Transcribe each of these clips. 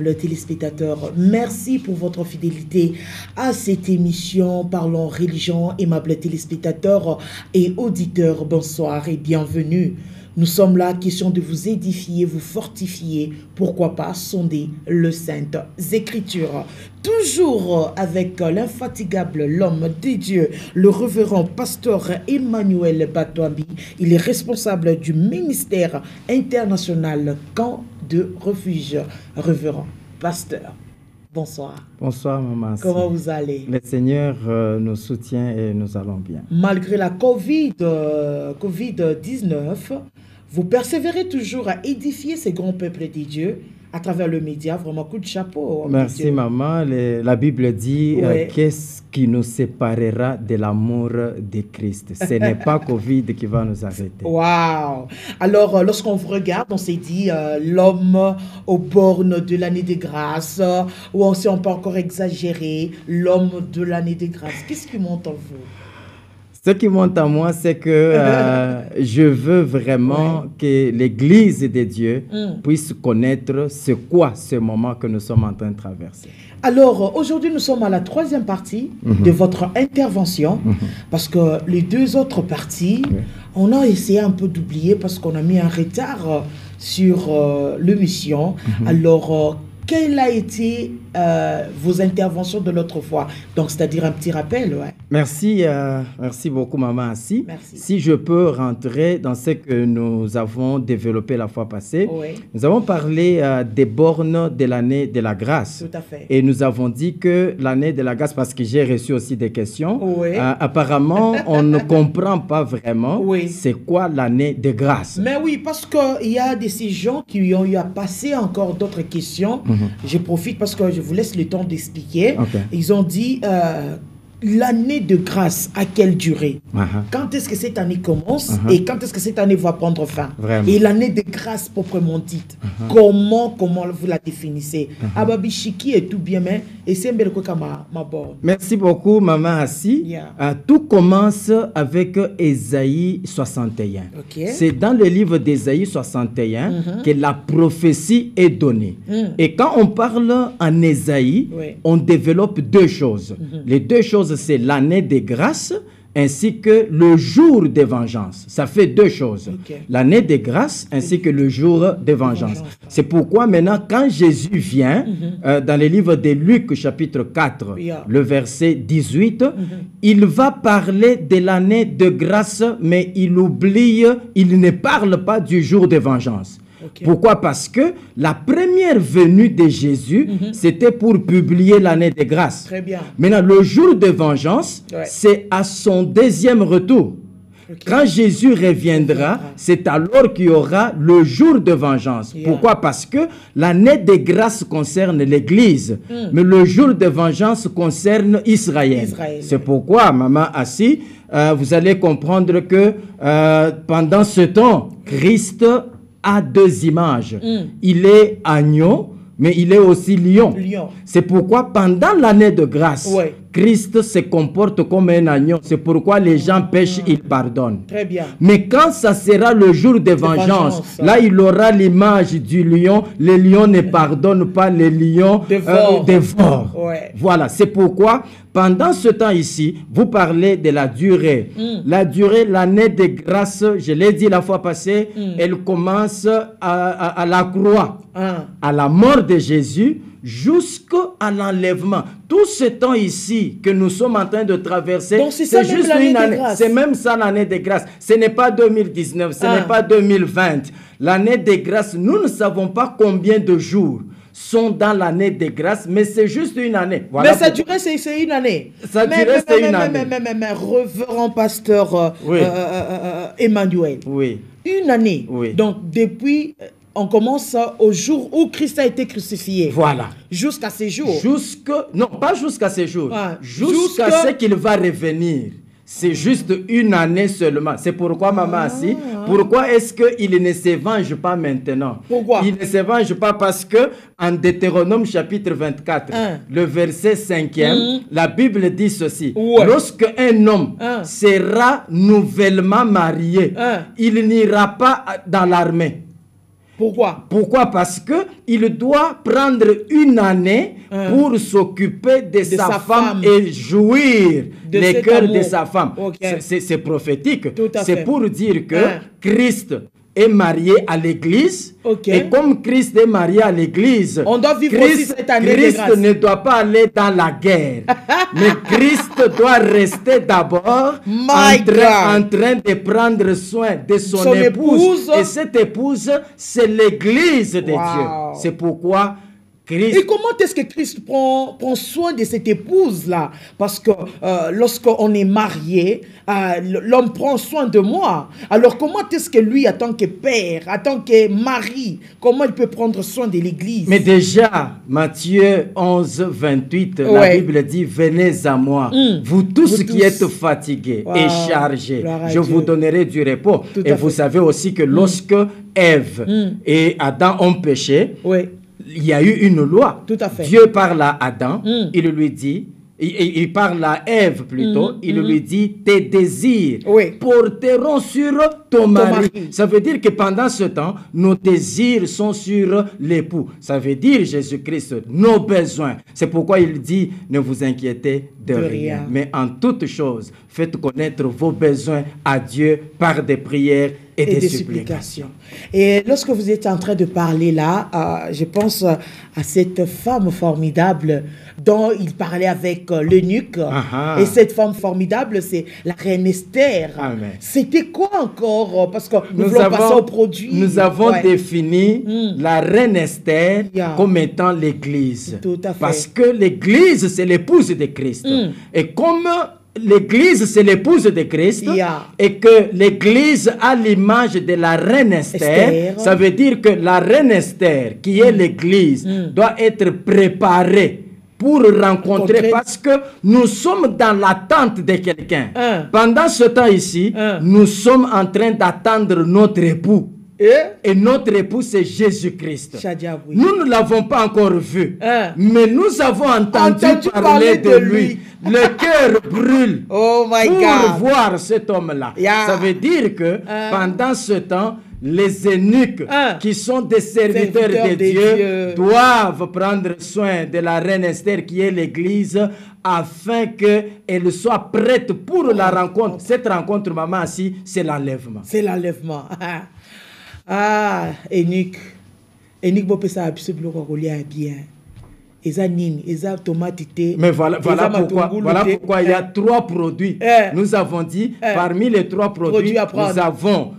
aimables téléspectateurs, merci pour votre fidélité à cette émission Parlons Religion. Aimables téléspectateurs et auditeurs, bonsoir et bienvenue. Nous sommes là, question de vous édifier, vous fortifier, pourquoi pas sonder le Saintes Écritures. Toujours avec l'infatigable, l'homme de Dieu, le révérend pasteur Emmanuel Batouambi. Il est responsable du ministère international Camp de Refuge. Révérend pasteur, bonsoir. Bonsoir maman. Comment vous allez? Le Seigneur nous soutient et nous allons bien. Malgré la Covid-19, vous persévérez toujours à édifier ces grands peuples de Dieu à travers le média. Vraiment, coup de chapeau. Merci maman. La Bible dit qu'est-ce qui nous séparera de l'amour de Christ? Ce n'est pas Covid qui va nous arrêter. Waouh! Alors, lorsqu'on vous regarde, on s'est dit l'homme aux bornes de l'année de grâce, ou si on peut encore exagérer, l'homme de l'année de grâce. Qu'est-ce qui monte en vous? Ce qui monte en moi, c'est que je veux vraiment que l'Église de Dieu puisse connaître c'est quoi ce moment que nous sommes en train de traverser. Alors, aujourd'hui, nous sommes à la troisième partie de votre intervention, parce que les deux autres parties, on a essayé un peu d'oublier parce qu'on a mis un retard sur l'émission. Alors, quelle a été vos interventions de l'autre fois? Donc, c'est-à-dire un petit rappel, Merci, merci beaucoup, Maman Assi. Merci. Si je peux rentrer dans ce que nous avons développé la fois passée, nous avons parlé des bornes de l'année de la grâce. Tout à fait. Et nous avons dit que l'année de la grâce, parce que j'ai reçu aussi des questions, apparemment, on ne comprend pas vraiment c'est quoi l'année de grâce. Mais oui, parce qu'il y a de ces gens qui ont eu à passer encore d'autres questions. Je profite parce que je vous laisse le temps d'expliquer. Ils ont dit l'année de grâce, à quelle durée? Quand est-ce que cette année commence et quand est-ce que cette année va prendre fin? Et l'année de grâce proprement dite, comment vous la définissez? Ababishiki et tout bien, mais et c'est un bel coup ma borne. Merci beaucoup, Maman Assi. Tout commence avec Ésaïe 61. C'est dans le livre d'Ésaïe 61 que la prophétie est donnée. Et quand on parle en Ésaïe, on développe deux choses. Les deux choses, c'est l'année de grâce ainsi que le jour de vengeance. Ça fait deux choses. L'année de grâce ainsi que le jour de vengeance. C'est pourquoi maintenant, quand Jésus vient, dans le livre de Luc, chapitre 4, le verset 18, il va parler de l'année de grâce, mais il ne parle pas du jour de vengeance. Pourquoi? Parce que la première venue de Jésus, c'était pour publier l'année de grâce. Très bien. Maintenant, le jour de vengeance, c'est à son deuxième retour. Quand Jésus reviendra, c'est alors qu'il y aura le jour de vengeance. Pourquoi? Parce que l'année de grâce concerne l'Église, mais le jour de vengeance concerne Israël. C'est pourquoi, Maman Assi, vous allez comprendre que pendant ce temps, Christ a deux images. Il est agneau, mais il est aussi lion. C'est pourquoi pendant l'année de grâce, Christ se comporte comme un agneau. C'est pourquoi les gens pêchent, il pardonne. Très bien. Mais quand ça sera le jour de vengeance, là il aura l'image du lion. Les lions ne pardonnent pas, les lions dévorent. Voilà, c'est pourquoi pendant ce temps ici, vous parlez de la durée. La durée, l'année de grâce, je l'ai dit la fois passée, elle commence à la croix, à la mort de Jésus, jusqu'à l'enlèvement. Tout ce temps ici que nous sommes en train de traverser, c'est juste une année. C'est même ça l'année de grâce. Ce n'est pas 2019, ce n'est pas 2020. L'année de grâce, nous ne savons pas combien de jours sont dans l'année de grâce, mais c'est juste une année. Voilà mais ça durait, c'est une année. Ça durait, c'est une année. Mais révérend pasteur Emmanuel. Une année. Donc, depuis... on commence au jour où Christ a été crucifié. Voilà. Jusqu'à ces jours. Non, pas jusqu'à ces jours. Jusqu'à ce qu'il va revenir. C'est juste une année seulement. C'est pourquoi, Maman Assi, pourquoi est-ce qu'il ne se venge pas maintenant? Pourquoi? Il ne se venge pas parce que en Deutéronome chapitre 24, le verset 5e, la Bible dit ceci. Lorsque un homme sera nouvellement marié, il n'ira pas dans l'armée. Pourquoi? Pourquoi? Parce qu'il doit prendre une année pour s'occuper de sa femme et jouir les cœurs de sa femme. C'est prophétique. C'est pour dire que Christ est marié à l'église. Et comme Christ est marié à l'église, on doit vivre aussi cette année Christ de grâce. Ne doit pas aller dans la guerre. Mais Christ doit rester d'abord en train de prendre soin de son épouse. Et cette épouse, c'est l'église de Dieu. C'est pourquoi Christ... Et comment est-ce que Christ prend soin de cette épouse-là? Parce que lorsqu'on est marié, l'homme prend soin de moi. Alors comment est-ce que lui, en tant que père, en tant que mari, comment il peut prendre soin de l'église? Mais déjà, Matthieu 11, 28, la Bible dit, venez à moi, vous tous qui êtes fatigués et chargés, je vous donnerai du repos. Et vous savez aussi que lorsque Ève et Adam ont péché, il y a eu une loi. Tout à fait. Dieu parle à Adam, il lui dit, il parle à Ève plutôt, il lui dit, tes désirs porteront sur ton mari. Ça veut dire que pendant ce temps, nos désirs sont sur l'époux. Ça veut dire Jésus-Christ, nos besoins. C'est pourquoi il dit, ne vous inquiétez de rien. Mais en toute chose, faites connaître vos besoins à Dieu par des prières et des supplications. Et lorsque vous êtes en train de parler là, je pense à cette femme formidable dont il parlait avec l'eunuque. Et cette femme formidable, c'est la reine Esther. C'était quoi encore? Parce que nous voulons passer au produit. Nous avons défini la reine Esther comme étant l'église. Tout à fait. Parce que l'église, c'est l'épouse de Christ. Et comme l'église, c'est l'épouse de Christ, et que l'église a l'image de la reine Esther, ça veut dire que la reine Esther, qui est l'église, doit être préparée pour rencontrer, parce que nous sommes dans l'attente de quelqu'un. Pendant ce temps ici, nous sommes en train d'attendre notre époux. Et notre époux, c'est Jésus-Christ. Nous ne l'avons pas encore vu, mais nous avons entendu parler de lui. Le cœur brûle pour voir cet homme-là. Ça veut dire que pendant ce temps, les eunuques qui sont des serviteurs de Dieu doivent prendre soin de la reine Esther qui est l'église afin qu'elle soit prête pour la rencontre. Cette rencontre, maman, ici, c'est l'enlèvement. C'est l'enlèvement. Eunuque. Eunuque, bon, ça a absolument bien. Mais voilà pourquoi il y a trois produits. Nous avons dit, parmi les trois produits, nous avons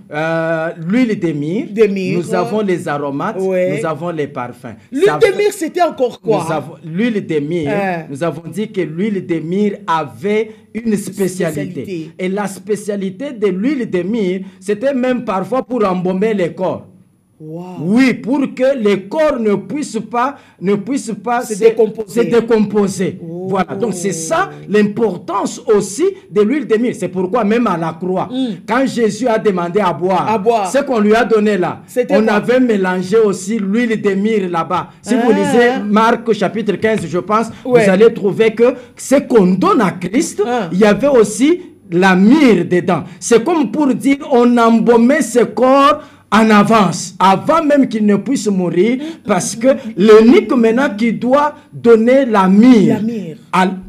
l'huile de myrrhe, nous avons les aromates, nous avons les parfums. L'huile de myrrhe, c'était encore quoi? L'huile de myrrhe, nous avons dit que l'huile de myrrhe avait une spécialité. Et la spécialité de l'huile de myrrhe, c'était même parfois pour embaumer les corps. Oui, pour que les corps ne puissent pas se décomposer. Voilà, donc c'est ça l'importance aussi de l'huile de myrrhe. C'est pourquoi même à la croix, quand Jésus a demandé à boire, ce qu'on lui a donné là, on avait mélangé aussi l'huile de myrrhe là-bas. Si vous lisez Marc chapitre 15, je pense, vous allez trouver que ce qu'on donne à Christ, il y avait aussi la myrrhe dedans. C'est comme pour dire, on embaumait ce corps en avance, avant même qu'il ne puisse mourir, parce que l'unique maintenant qui doit donner la myrrhe.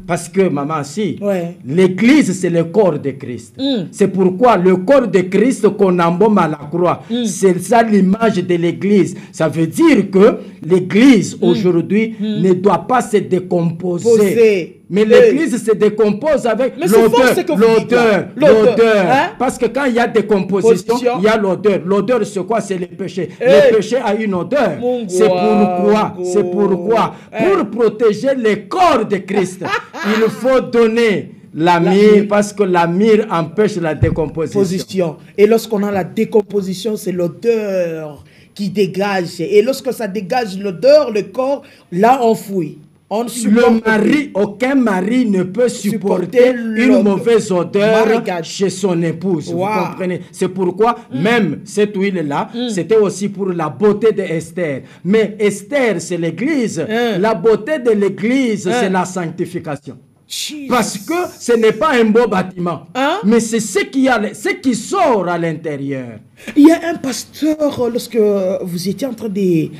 Parce que, maman, si, l'église, c'est le corps de Christ. C'est pourquoi le corps de Christ qu'on embaume à la croix, c'est ça l'image de l'église. Ça veut dire que l'église, aujourd'hui, ne doit pas se décomposer. Mais l'église se décompose avec l'odeur. Parce que quand il y a décomposition, il y a l'odeur. L'odeur, c'est quoi? C'est le péché. Le péché a une odeur. C'est pourquoi, pour protéger le corps de Christ, il faut donner la myrrhe, parce que la myrrhe empêche la décomposition. Et lorsqu'on a la décomposition, c'est l'odeur qui dégage. Et lorsque ça dégage l'odeur, le corps, là, on fouille. Aucun mari ne peut supporter une mauvaise odeur chez son épouse. Vous comprenez? C'est pourquoi même cette huile-là, c'était aussi pour la beauté d'Esther. Mais Esther, c'est l'église. La beauté de l'église, c'est la sanctification. Parce que ce n'est pas un beau bâtiment, mais c'est ce qui sort à l'intérieur. Il y a un pasteur, lorsque vous étiez en train de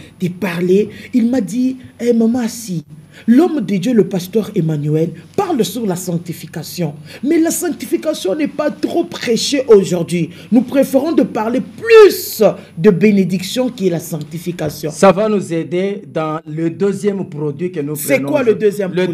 parler, il m'a dit, maman, si l'homme de Dieu, le pasteur Emmanuel, parle sur la sanctification. Mais la sanctification n'est pas trop prêchée aujourd'hui. Nous préférons de parler plus de bénédiction qui est la sanctification. Ça va nous aider dans le deuxième produit que nous prenons. C'est quoi le deuxième produit? Le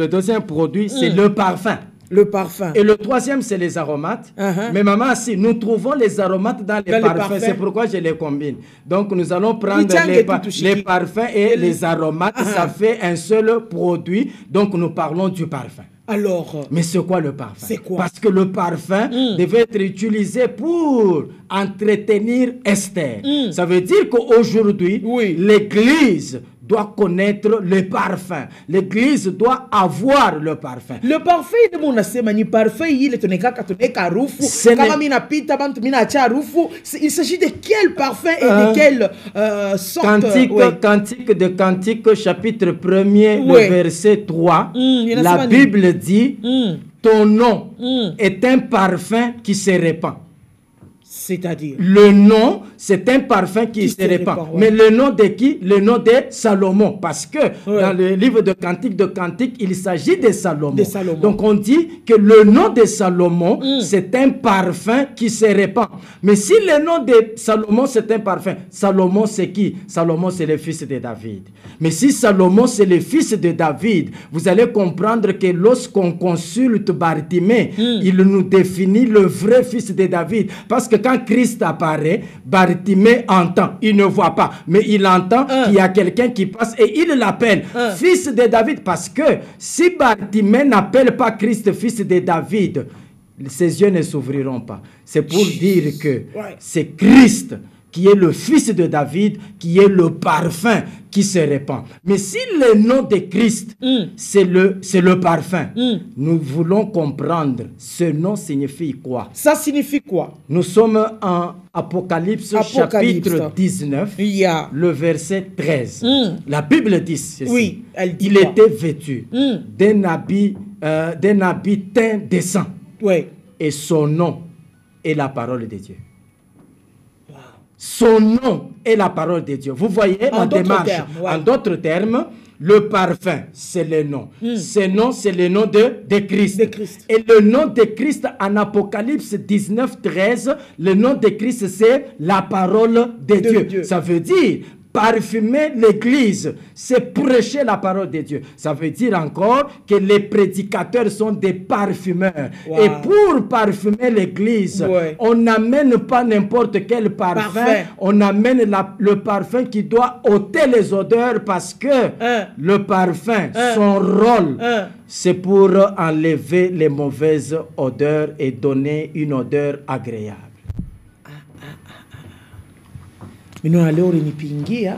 deuxième produit, c'est le parfum. Le parfum. Et le troisième, c'est les aromates. Mais maman, si nous trouvons les aromates dans les parfums, c'est pourquoi je les combine. Donc, nous allons prendre les parfums et les aromates. Ça fait un seul produit. Donc, nous parlons du parfum. Alors, mais c'est quoi le parfum? C'est quoi? Parce que le parfum devait être utilisé pour entretenir Esther. Ça veut dire qu'aujourd'hui, l'Église doit connaître le parfum. L'Église doit avoir le parfum. Le parfum, il s'agit de quel parfum et de quelle sorte? Cantique de Cantique, chapitre 1er, le verset 3. La Bible dit, ton nom est un parfum qui se répand. C'est-à-dire? Le nom, c'est un parfum qui se répand. Mais le nom de qui? Le nom de Salomon. Parce que dans le livre de Cantique, il s'agit de Salomon. Donc on dit que le nom de Salomon, c'est un parfum qui se répand. Mais si le nom de Salomon, c'est un parfum, Salomon, c'est qui? Salomon, c'est le fils de David. Mais si Salomon, c'est le fils de David, vous allez comprendre que lorsqu'on consulte Bartimée, il nous définit le vrai fils de David. Parce que quand Christ apparaît, Bartimée entend. Il ne voit pas, mais il entend qu'il y a quelqu'un qui passe et il l'appelle fils de David. Parce que si Bartimée n'appelle pas Christ fils de David, ses yeux ne s'ouvriront pas. C'est pour dire que c'est Christ qui est le fils de David, qui est le parfum qui se répand. Mais si le nom de Christ, c'est le parfum, nous voulons comprendre, ce nom signifie quoi? Ça signifie quoi? Nous sommes en Apocalypse. Chapitre 19, le verset 13. La Bible dit ceci. Elle dit il était vêtu d'un habit teint de sang. Et son nom est la parole de Dieu. Son nom est la parole de Dieu. Vous voyez la démarche. En d'autres termes, le parfum, c'est le nom. Ce nom, c'est le nom de Christ. Et le nom de Christ en Apocalypse 19, 13, le nom de Christ, c'est la parole de Dieu. Ça veut dire, parfumer l'église, c'est prêcher la parole de Dieu. Ça veut dire encore que les prédicateurs sont des parfumeurs. Et pour parfumer l'église, on n'amène pas n'importe quel parfum. On amène le parfum qui doit ôter les odeurs parce que le parfum, son rôle, c'est pour enlever les mauvaises odeurs et donner une odeur agréable. Mais nous allons renipinguer.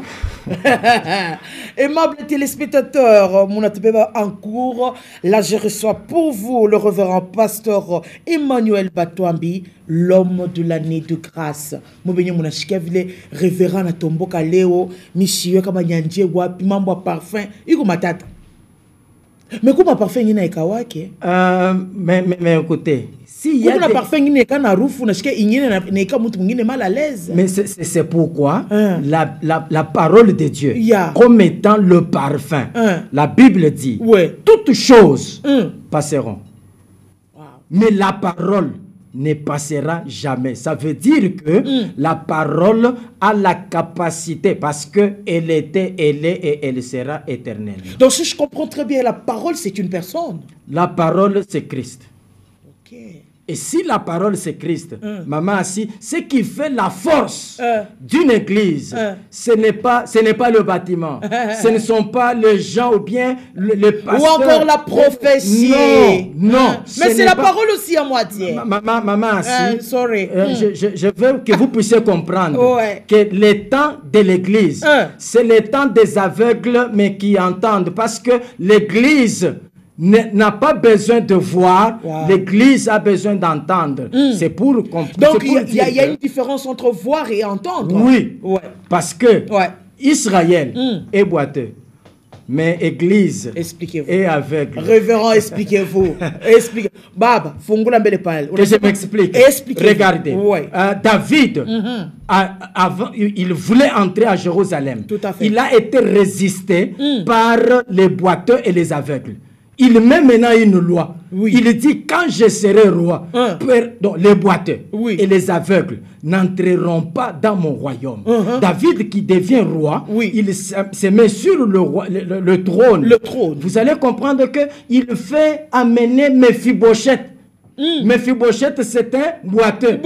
Aimables téléspectateurs, mon atelier en cours. Là, je reçois pour vous le révérend pasteur Emmanuel Batouambi, l'homme de l'année de grâce. Mon béni, mon achikavile, révérend na tombo kaleo, monsieur kama nyanje wapi mambo parfum, iko matata. Mais comment parfum n'y n'a pas wake? Mais écoutez, si y a des parfum n'y n'a pas rufu, n'a pas mutu n'y mal à l'aise. Mais c'est pourquoi la parole de Dieu, comme étant le parfum, la Bible dit, toutes choses passeront. Mais la parole ne passera jamais. Ça veut dire que la parole a la capacité, parce qu'elle était, elle est et elle sera éternelle. Donc si je comprends très bien, la parole c'est une personne. La parole c'est Christ. Et si la parole c'est Christ, maman, si ce qui fait la force d'une église, ce n'est pas le bâtiment, ce ne sont pas les gens ou bien les pasteurs. Ou encore la prophétie. Non. Mais c'est la parole aussi à moitié. Maman, si. Sorry. Je veux que vous puissiez comprendre que le temps de l'église, c'est le temps des aveugles mais qui entendent, parce que l'église n'a pas besoin de voir, l'église a besoin d'entendre. C'est pour comprendre. Donc il y a une différence entre voir et entendre. Oui, parce que Israël est boiteux. Mais église expliquez-vous. Et aveugle. Révérend, expliquez-vous. Expliquez. Baba, que je m'explique. Regardez. Ouais. David, avant, il voulait entrer à Jérusalem. Tout à fait. Il a été résisté par les boiteux et les aveugles. Il met maintenant une loi. Oui. Il dit, quand je serai roi, donc les boiteux et les aveugles n'entreront pas dans mon royaume. David qui devient roi, il se met sur le trône. Vous allez comprendre qu'il fait amener Mephibosheth. Mephibosheth, c'est un boiteux.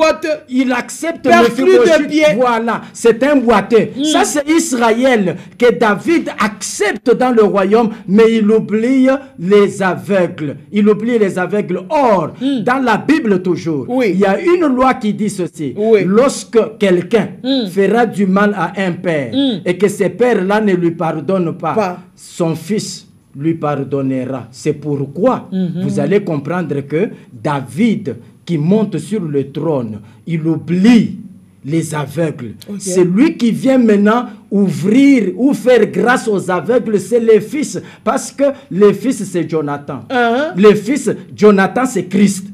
Il accepte Mephibosheth. Voilà, c'est un boiteux. Ça, c'est Israël que David accepte dans le royaume, mais il oublie les aveugles. Il oublie les aveugles. Or, dans la Bible toujours, il y a une loi qui dit ceci. Lorsque quelqu'un fera du mal à un père et que ce père-là ne lui pardonne pas, son fils lui pardonnera. C'est pourquoi vous allez comprendre que David, qui monte sur le trône, il oublie les aveugles. C'est lui qui vient maintenant ouvrir ou faire grâce aux aveugles, c'est les fils. Parce que les fils, c'est Jonathan. Les fils, Jonathan, c'est Christ.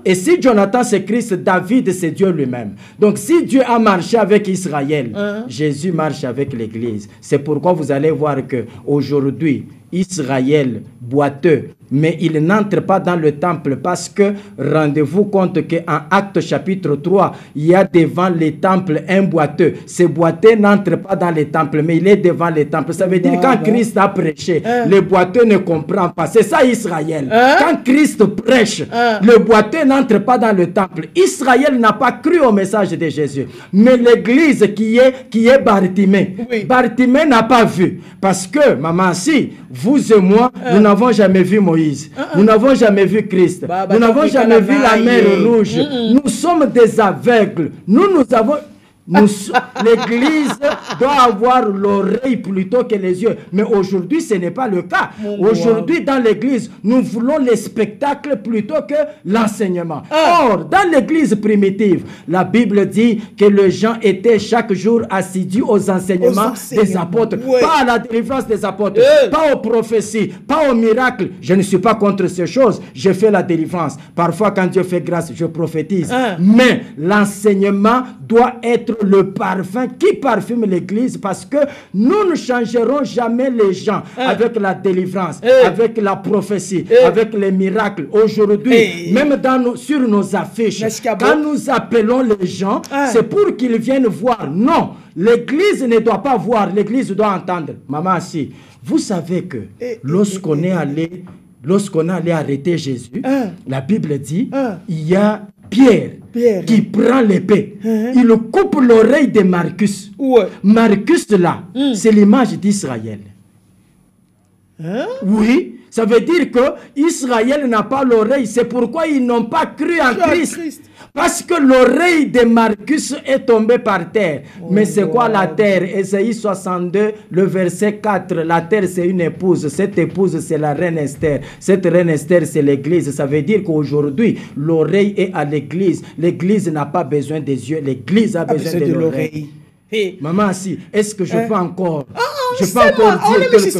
Et si Jonathan, c'est Christ, David, c'est Dieu lui-même. Donc, si Dieu a marché avec Israël, Jésus marche avec l'Église. C'est pourquoi vous allez voir que aujourd'hui, Israël, boiteux, mais il n'entre pas dans le temple parce que, rendez-vous compte qu'en Actes chapitre 3, il y a devant les temples un boiteux. Ce boiteux n'entre pas dans les temples, mais il est devant les temples. Ça veut dire quand Christ a prêché, le boiteux ne comprend pas. C'est ça Israël. Quand Christ prêche, le boiteux n'entre pas dans le temple. Israël n'a pas cru au message de Jésus. Mais l'église qui est Bartimée, Bartimée n'a pas vu. Parce que, maman, si vous et moi, nous n'avons jamais vu Moïse. Nous n'avons jamais vu Christ. Nous n'avons jamais vu la mer rouge. Nous sommes des aveugles. Nous avons... L'église doit avoir l'oreille plutôt que les yeux. Mais aujourd'hui, ce n'est pas le cas. Aujourd'hui, dans l'église, nous voulons les spectacles plutôt que l'enseignement. Or, dans l'église primitive, la Bible dit que les gens étaient chaque jour assidus aux enseignements des apôtres. Pas à la délivrance des apôtres, pas aux prophéties, pas aux miracles. Je ne suis pas contre ces choses. Je fais la délivrance. Parfois, quand Dieu fait grâce, je prophétise. Mais l'enseignement doit être le parfum qui parfume l'église, parce que nous ne changerons jamais les gens avec la délivrance, avec la prophétie, avec les miracles. Aujourd'hui, même sur nos affiches, quand nous appelons les gens, c'est pour qu'ils viennent voir. Non, l'église ne doit pas voir, l'église doit entendre. Maman, si vous savez que lorsqu'on est allé arrêter Jésus, la Bible dit, il y a Pierre qui prend l'épée. Il coupe l'oreille de Marcus. Marcus là, c'est l'image d'Israël. Oui, ça veut dire que Israël n'a pas l'oreille. C'est pourquoi ils n'ont pas cru en Christ. Parce que l'oreille de Marcus est tombée par terre. Mais c'est quoi la terre? Ésaïe 62, le verset 4. La terre, c'est une épouse. Cette épouse, c'est la reine Esther. Cette reine Esther, c'est l'église. Ça veut dire qu'aujourd'hui, l'oreille est à l'église. L'église n'a pas besoin des yeux. L'église a besoin de l'oreille. Maman, si, est-ce que je peux encore, dire quelque chose?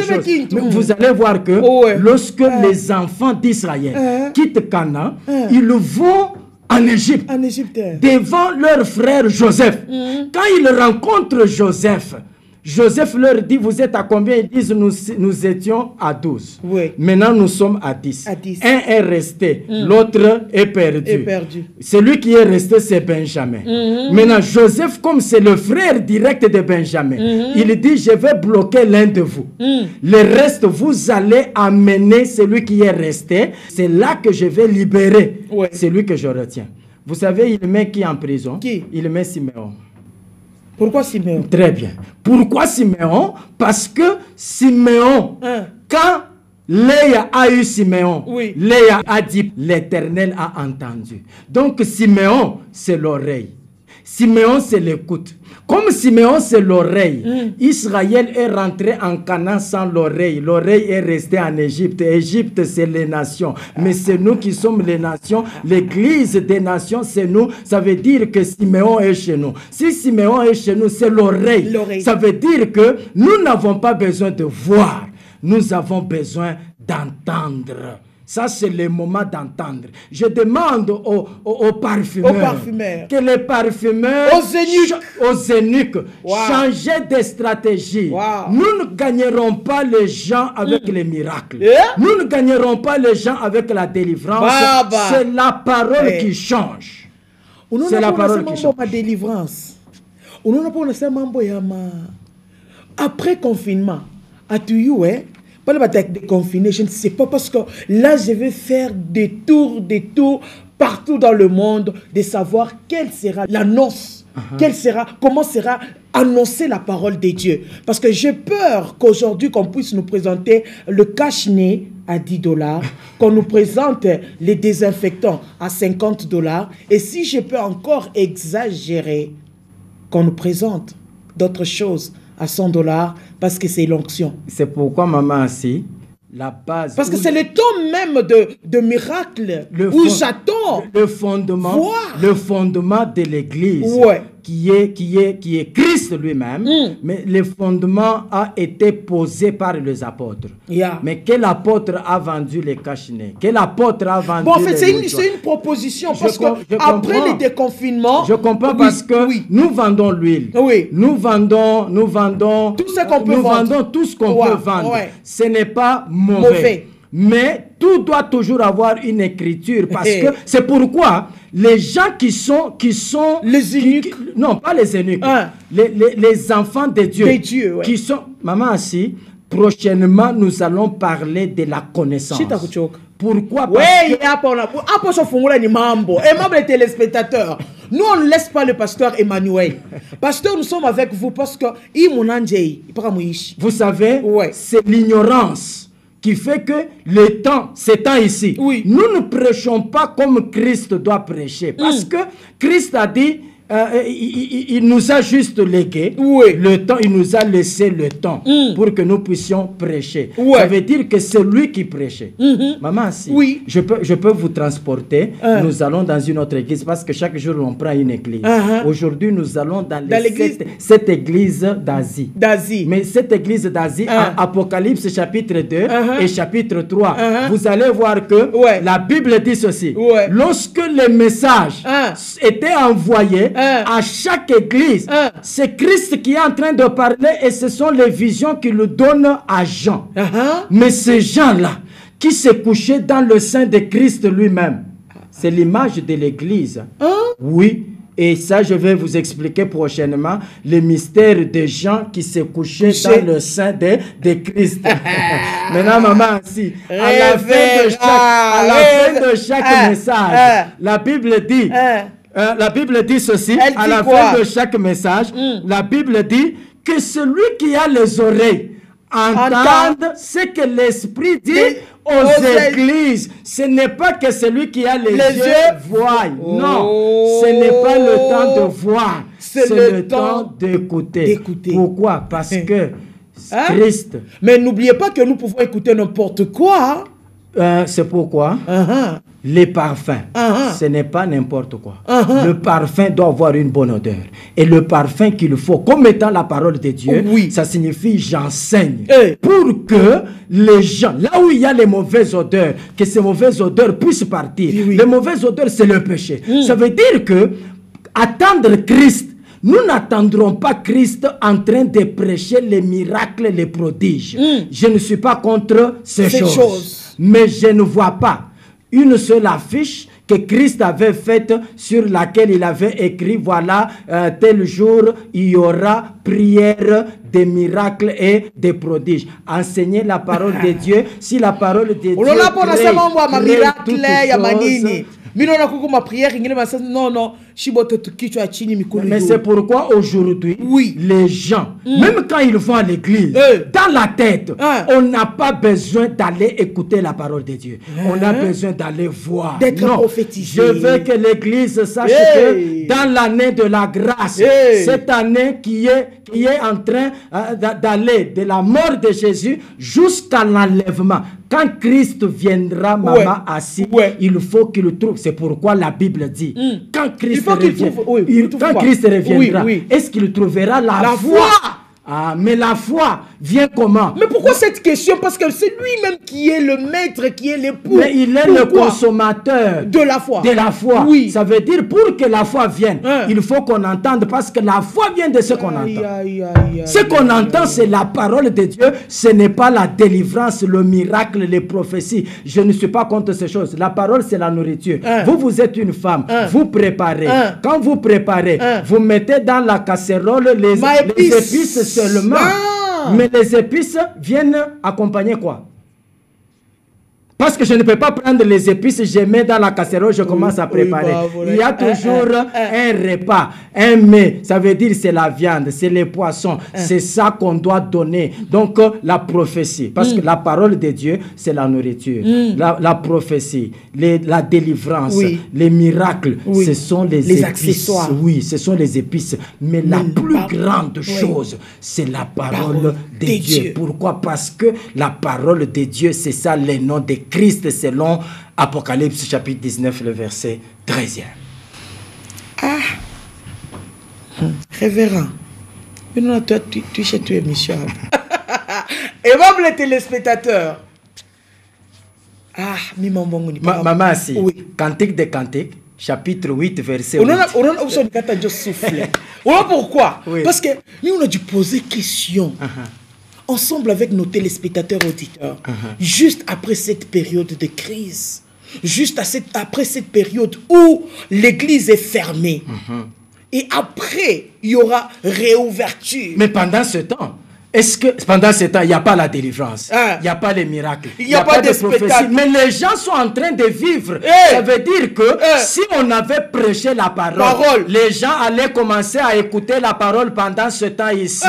Mais vous allez voir que lorsque les enfants d'Israël quittent Canaan, ils vont en Égypte, devant leur frère Joseph. Quand ils rencontrent Joseph, Joseph leur dit, vous êtes à combien? Ils disent, nous étions à 12. Maintenant, nous sommes à 10. Un est resté, l'autre est perdu. Celui qui est resté, c'est Benjamin. Maintenant, Joseph, comme c'est le frère direct de Benjamin, il dit, je vais bloquer l'un de vous. Le reste, vous allez amener celui qui est resté. C'est là que je vais libérer celui que je retiens. Vous savez, il met qui en prison? Il met Siméon. Pourquoi Siméon? Très bien. Pourquoi Siméon? Parce que Siméon, quand Léa a eu Siméon, Léa a dit, l'Éternel a entendu. Donc Siméon, c'est l'oreille. Siméon, c'est l'écoute. Comme Siméon, c'est l'oreille, Israël est rentré en Canaan sans l'oreille. L'oreille est restée en Égypte. Égypte, c'est les nations. Mais c'est nous qui sommes les nations. L'église des nations, c'est nous. Ça veut dire que Siméon est chez nous. Si Siméon est chez nous, c'est l'oreille. Ça veut dire que nous n'avons pas besoin de voir. nous avons besoin d'entendre. Ça, c'est le moment d'entendre. Je demande aux parfumeurs, que les parfumeurs, aux eunuques, changent de stratégie. Nous ne gagnerons pas les gens avec les miracles. Nous ne gagnerons pas les gens avec la délivrance. C'est la parole qui change. C'est la parole qui change. Après confinement, à Tuyou, pas de confiné, je ne sais pas, parce que là, je vais faire des tours partout dans le monde, de savoir quelle sera l'annonce, comment sera annoncée la parole de Dieu. Parce que j'ai peur qu'aujourd'hui, qu'on puisse nous présenter le cache-nez à 10 $, qu'on nous présente les désinfectants à 50 $, et si je peux encore exagérer, qu'on nous présente d'autres choses à 100 $, parce que c'est l'onction. C'est pourquoi, maman, si la base... Parce que c'est le temps même de miracle où j'attends le fondement de l'Église, qui est Christ lui-même, mais le fondement a été posé par les apôtres. Mais quel apôtre a vendu les cache-nez? Quel apôtre a vendu en fait, c'est une proposition, parce qu'après le déconfinement... Je comprends, parce que nous vendons l'huile. Nous vendons tout ce qu'on peut vendre. Nous vendons tout ce qu'on peut vendre. Ce n'est pas mauvais. Mais tout doit toujours avoir une écriture, parce que c'est pourquoi les gens qui sont les eunuques, non pas les eunuques, les enfants de Dieu, qui sont, maman assis, prochainement nous allons parler de la connaissance. Pourquoi? Parce que les téléspectateurs, nous on ne laisse pas le pasteur Emmanuel. Pasteur, nous sommes avec vous parce que vous savez, c'est l'ignorance qui fait que le temps s'étend ici. Nous ne prêchons pas comme Christ doit prêcher. Parce que Christ a dit, il nous a juste légué le temps, il nous a laissé le temps pour que nous puissions prêcher. Ça veut dire que c'est lui qui prêchait. Maman, si je peux vous transporter, nous allons dans une autre église, parce que chaque jour on prend une église. Aujourd'hui nous allons dans cette église d'Asie. Mais cette église d'Asie, Apocalypse chapitre 2 et chapitre 3, vous allez voir que la Bible dit ceci. Lorsque le message était envoyé à chaque église, c'est Christ qui est en train de parler, et ce sont les visions qu'il nous donne à Jean. Mais ces gens-là qui se couchaient dans le sein de Christ lui-même, c'est l'image de l'église. Oui. Et ça, je vais vous expliquer prochainement le mystère des gens qui se couchaient dans le sein de Christ. Maintenant, maman, si, à la fin de chaque message, la Bible dit ceci, à la fin de chaque message, la Bible dit que celui qui a les oreilles entende ce que l'Esprit dit aux églises. Ce n'est pas que celui qui a les yeux voit. Non, ce n'est pas le temps de voir. C'est le temps d'écouter. Pourquoi? Parce que Christ... Mais n'oubliez pas que nous pouvons écouter n'importe quoi. C'est pourquoi les parfums, ce n'est pas n'importe quoi. Le parfum doit avoir une bonne odeur. Et le parfum qu'il faut, comme étant la parole de Dieu, ça signifie j'enseigne. Pour que les gens, là où il y a les mauvaises odeurs, que ces mauvaises odeurs puissent partir. Les mauvaises odeurs, c'est le péché. Ça veut dire que attendre Christ, nous n'attendrons pas Christ en train de prêcher les miracles, les prodiges. Je ne suis pas contre ces choses. Mais je ne vois pas une seule affiche que Christ avait faite sur laquelle il avait écrit, voilà, tel jour, il y aura prière, des miracles et des prodiges. Enseigner la parole de Dieu, si la parole de Dieu mais c'est pourquoi aujourd'hui, les gens, même quand ils vont à l'église, dans la tête, on n'a pas besoin d'aller écouter la parole de Dieu. On a besoin d'aller voir. D'être prophétisé. Je veux que l'église sache que dans l'année de la grâce, cette année qui est en train d'aller de la mort de Jésus jusqu'à l'enlèvement. Quand Christ viendra, maman assis, il faut qu'il trouve. C'est pourquoi la Bible dit, quand Christ reviendra, est-ce qu'il trouvera la foi Ah, mais la foi vient comment? Mais pourquoi cette question? Parce que c'est lui-même qui est le maître, qui est l'époux. Mais il est le consommateur de la foi. De la foi. Oui. Ça veut dire pour que la foi vienne, il faut qu'on entende, parce que la foi vient de ce qu'on entend. Ce qu'on entend, c'est la parole de Dieu. Ce n'est pas la délivrance, le miracle, les prophéties. Je ne suis pas contre ces choses. La parole, c'est la nourriture. Vous êtes une femme. Vous préparez. Quand vous préparez, vous mettez dans la casserole les épices seulement. Mais les épices viennent accompagner quoi? Parce que je ne peux pas prendre les épices, je mets dans la casserole, je commence à préparer. Il y a toujours un repas, un mets. Ça veut dire c'est la viande, c'est les poissons. C'est ça qu'on doit donner. Donc la prophétie, parce que la parole de Dieu, c'est la nourriture. La prophétie, la délivrance, les miracles, ce sont les épices. Accessoires. Oui, ce sont les épices. Mais la plus grande chose, c'est la parole de Dieu. Pourquoi? Parce que la parole de Dieu, c'est ça les noms de Christ selon Apocalypse chapitre 19, le verset 13e. Ah, révérend, maintenant toi tu es chez toi émission. Aimable les téléspectateurs. Ah, maman, si, Cantique des Cantiques, chapitre 8, verset 8. On a pourquoi? Parce que nous on a dû poser question. Ensemble avec nos téléspectateurs auditeurs, juste après cette période de crise, juste après cette période où l'église est fermée, et après, il y aura réouverture. Mais pendant ce temps, est-ce que pendant ce temps, il n'y a pas la délivrance, il n'y a pas les miracles, il n'y a pas de prophéties, mais les gens sont en train de vivre. Ça veut dire que si on avait prêché la parole, les gens allaient commencer à écouter la parole pendant ce temps ici.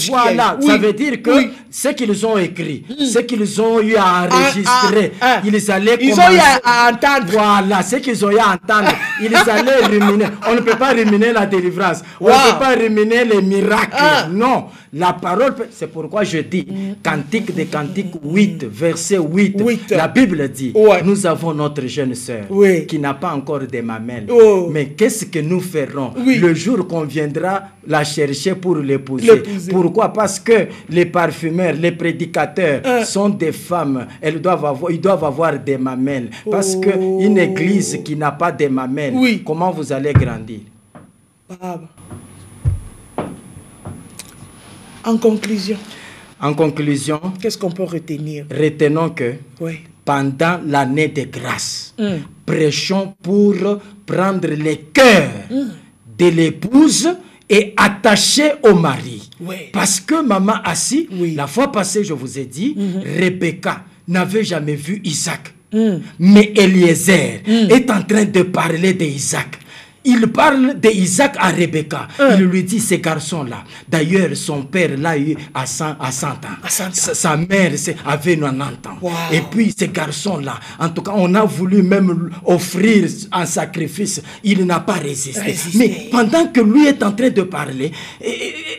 Voilà, ça veut dire que ce qu'ils ont écrit, ce qu'ils ont eu à enregistrer, ils allaient commencer à entendre. Voilà, ce qu'ils ont eu à entendre, ils allaient ruminer. On ne peut pas ruminer la délivrance, on ne peut pas ruminer les miracles. Non. La parole, c'est pourquoi je dis, Cantique des Cantiques 8, verset 8, la Bible dit, nous avons notre jeune sœur qui n'a pas encore de mamelles. Mais qu'est-ce que nous ferons le jour qu'on viendra la chercher pour l'épouser? Pourquoi? Parce que les parfumeurs, les prédicateurs sont des femmes. Ils doivent avoir des mamelles. Parce qu'une église qui n'a pas de mamelles, comment vous allez grandir? En conclusion, qu'est-ce qu'on peut retenir? Retenons que pendant l'année de grâce, prêchons pour prendre le cœur de l'épouse et attacher au mari. Parce que maman Assi, la fois passée, je vous ai dit, Rebecca n'avait jamais vu Isaac. Mais Eliezer est en train de parler d'Isaac. Il parle d'Isaac à Rebecca. Il lui dit, ce garçon-là, d'ailleurs, son père l'a eu à 100 ans. Sa mère avait 90 ans. Et puis, ce garçon-là, en tout cas, on a voulu même offrir un sacrifice. Il n'a pas résisté. Mais pendant que lui est en train de parler,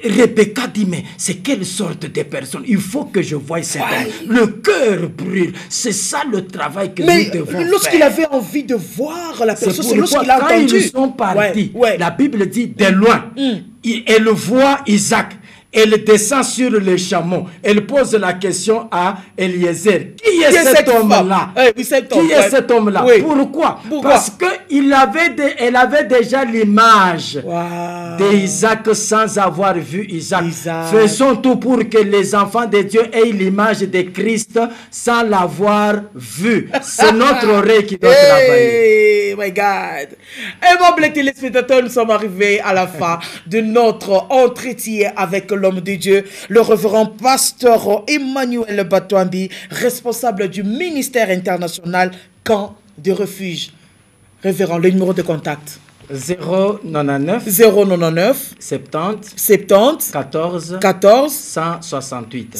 Rebecca dit, mais c'est quelle sorte de personne? Il faut que je voie cet homme. Le cœur brûle. C'est ça le travail que nous devons faire. Mais lorsqu'il avait envie de voir la personne, c'est lorsqu'il a entendu. Parti. La Bible dit de loin, elle voit Isaac, elle descend sur le chameau, elle pose la question à Eliezer, qui est cet homme-là? Qui est cet homme-là? Pourquoi? Parce qu'elle avait déjà l'image d'Isaac sans avoir vu Isaac. Faisons tout pour que les enfants de Dieu aient l'image de Christ sans l'avoir vu. C'est notre oreille qui doit travailler. My God. Et bon, téléspectateurs, nous sommes arrivés à la fin de notre entretien avec l'homme de Dieu, le révérend pasteur Emmanuel Batouambi, responsable du ministère international Camp de Refuge. Révérend, le numéro de contact. 099 70 14 168.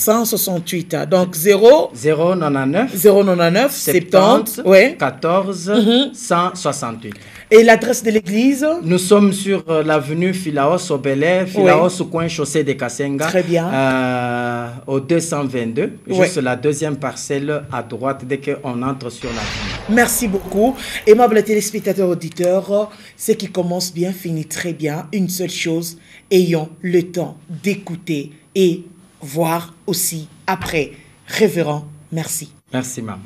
Donc 099 70 14 168. Et l'adresse de l'église? Nous sommes sur l'avenue Philaos au Bel-Air, Philaos au coin chaussée de Kasenga. Très bien. Au 222, juste la deuxième parcelle à droite dès qu'on entre sur l'avenue. Merci beaucoup. Aimables téléspectateurs auditeurs, c'est qui commence bien finit très bien. Une seule chose, ayons le temps d'écouter et voir aussi après. Révérend, merci. Merci, maman.